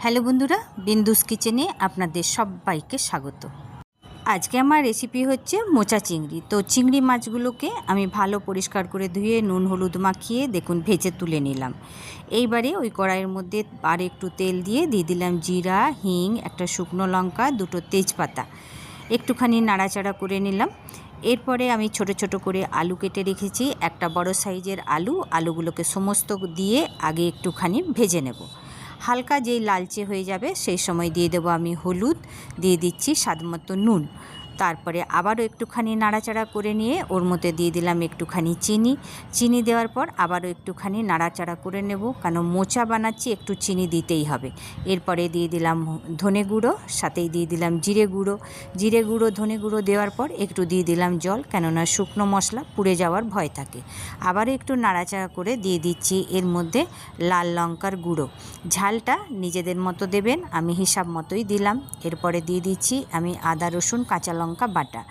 Hello বন্ধুরা, বিন্দুস কিচেনে আপনাদের সবাইকে স্বাগত। আজকে আমার রেসিপি হচ্ছে মোচা চিংড়ি। তো চিংড়ি মাছগুলোকে আমি ভালো পরিষ্কার করে ধুয়ে নুন হলুদ মাখিয়ে দেখুন ভেজে তুলে নিলাম। এইবারে ওই কড়াইয়ের মধ্যে আর একটু তেল দিয়ে দিলাম জিরা, হিং, একটা শুকনো লঙ্কা, দুটো তেজপাতা, একটুখানি নাড়াচাড়া করে নিলাম। এরপরে আমি ছোট ছোট করে আলু কেটে রেখেছি, একটা বড় সাইজের আলুগুলোকে সমস্ত দিয়ে আগে একটুখানি ভেজে নেব। হালকা যেই লালচে হয়ে যাবে সেই সময় দিয়ে দেবো আমি হলুদ, দিয়ে দিচ্ছি স্বাদমতো নুন। তারপরে আবারও একটুখানি নাড়াচাড়া করে নিয়ে ওর মধ্যে দিয়ে দিলাম একটুখানি চিনি দেওয়ার পর আবারও একটুখানি নাড়াচাড়া করে নেব, কারণ মোচা বানাচ্ছি একটু চিনি দিতেই হবে। এরপরে দিয়ে দিলাম ধনে গুঁড়ো, সাথেই দিয়ে দিলাম জিরে গুঁড়ো ধনে গুঁড়ো দেওয়ার পর একটু দিয়ে দিলাম জল, কেননা শুকনো মশলা পুড়ে যাওয়ার ভয় থাকে। আবারও একটু নাড়াচাড়া করে দিয়ে দিচ্ছি এর মধ্যে লাল লঙ্কার গুঁড়ো। ঝালটা নিজেদের মতো দেবেন, আমি হিসাব মতোই দিলাম। এরপরে দিয়ে দিচ্ছি আমি আদা রসুন কাঁচা লঙ্কা বাটা,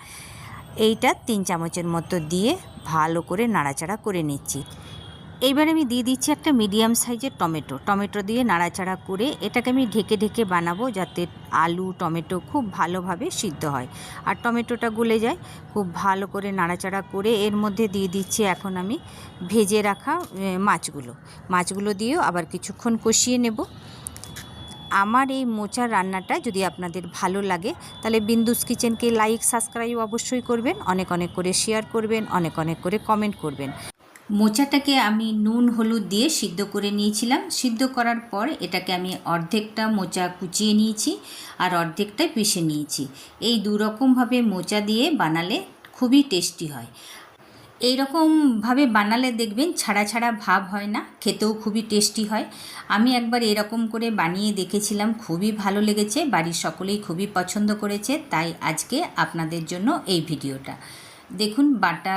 এইটা 3 চামচের মতো দিয়ে ভালো করে নাড়াচাড়া করে নিচ্ছি। এইবার আমি দিয়ে দিচ্ছি একটা মিডিয়াম সাইজের টমেটো দিয়ে নাড়াচাড়া করে এটাকে আমি ঢেকে ঢেকে বানাবো, যাতে আলু টমেটো খুব ভালোভাবে সিদ্ধ হয় আর টমেটোটা গলে যায়। খুব ভালো করে নাড়াচাড়া করে এর মধ্যে দিয়ে দিচ্ছি এখন আমি ভেজে রাখা মাছগুলো দিয়েও আবার কিছুক্ষণ কষিয়ে নেব। আমার এই মোচার রান্নাটা যদি আপনাদের ভালো লাগে তাহলে বিন্দুস কিচেনকে লাইক সাবস্ক্রাইব অবশ্যই করবেন, অনেক অনেক করে শেয়ার করবেন, অনেক অনেক করে কমেন্ট করবেন। মোচাটাকে আমি নুন হলুদ দিয়ে সিদ্ধ করে নিয়েছিলাম। সিদ্ধ করার পর এটাকে আমি অর্ধেকটা মোচা কুচিয়ে নিয়েছি আর অর্ধেকটা পিষে নিয়েছি। এই দুরকমভাবে মোচা দিয়ে বানালে খুবই টেস্টি হয়। এই রকমভাবে বানালে দেখবেন ছাড়া ছাড়া ভাব হয় না, খেতেও খুবই টেস্টি হয়। আমি একবার এরকম করে বানিয়ে দেখেছিলাম, খুবই ভালো লেগেছে, বাড়ির সকলেই খুবই পছন্দ করেছে, তাই আজকে আপনাদের জন্য এই ভিডিওটা। দেখুন বাটা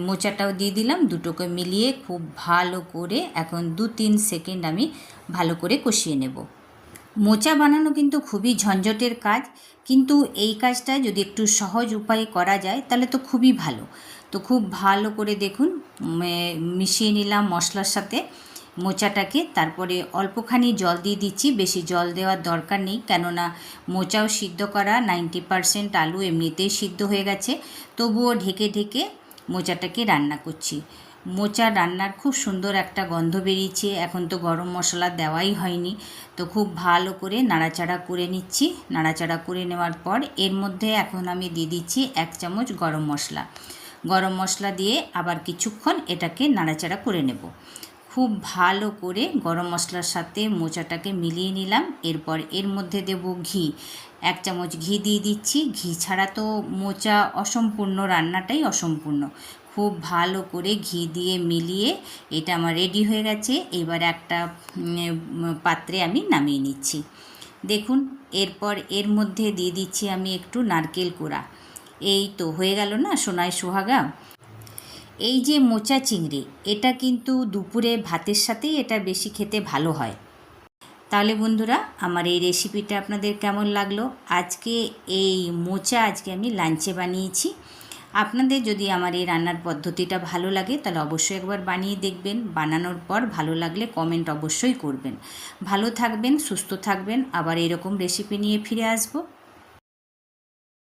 মোচাটাও দিয়ে দিলাম, দুটোকে মিলিয়ে খুব ভালো করে এখন 2-3 সেকেন্ড আমি ভালো করে কষিয়ে নেব। মোচা বানানো কিন্তু খুবই ঝঞ্ঝটের কাজ, কিন্তু এই কাজটা যদি একটু সহজ উপায়ে করা যায় তাহলে তো খুবই ভালো। তো খুব ভালো করে দেখুন মিশিয়ে নিলাম মশলার সাথে মোচাটাকে। তারপরে অল্পখানি জল দিয়ে দিচ্ছি, বেশি জল দেওয়ার দরকার নেই, কেননা মোচাও সিদ্ধ করা, 90% আলু এমনিতেই সিদ্ধ হয়ে গেছে। তবুও ঢেকে ঢেকে মোচাটাকে রান্না করছি। মোচা রান্নার খুব সুন্দর একটা গন্ধ বেরিয়েছে, এখন তো গরম মশলা দেওয়াই হয়নি। তো খুব ভালো করে নাড়াচাড়া করে নিচ্ছি। নাড়াচাড়া করে নেওয়ার পর এর মধ্যে এখন আমি দিয়ে দিচ্ছি 1 চামচ গরম মশলা দিয়ে আবার কিছুক্ষণ এটাকে নাড়াচাড়া করে নেব। খুব ভালো করে গরম মশলার সাথে মোচাটাকে মিলিয়ে নিলাম। এরপর এর মধ্যে দেব ঘি, 1 চামচ ঘি দিয়ে দিচ্ছি। ঘি ছাড়া তো মোচা অসম্পূর্ণ, রান্নাটাই অসম্পূর্ণ। খুব ভালো করে ঘি দিয়ে মিলিয়ে এটা আমার রেডি হয়ে গেছে। এবার একটা পাত্রে আমি নামিয়ে নিচ্ছি। দেখুন এরপর এর মধ্যে দিয়ে দিচ্ছি আমি একটু নারকেল কোড়া। এই তো হয়ে গেল না সোনায় সোহাগা। এই যে মোচা চিংড়ি, এটা কিন্তু দুপুরে ভাতের সাথেই এটা বেশি খেতে ভালো হয়। তাহলে বন্ধুরা আমার এই রেসিপিটা আপনাদের কেমন লাগলো? আজকে এই মোচা আমি লাঞ্চে বানিয়েছি। আপনাদের যদি আমার এই রান্নার পদ্ধতিটা ভালো লাগে তাহলে অবশ্যই একবার বানিয়ে দেখবেন। বানানোর পর ভালো লাগলে কমেন্ট অবশ্যই করবেন। ভালো থাকবেন, সুস্থ থাকবেন, আবার এরকম রেসিপি নিয়ে ফিরে আসবো।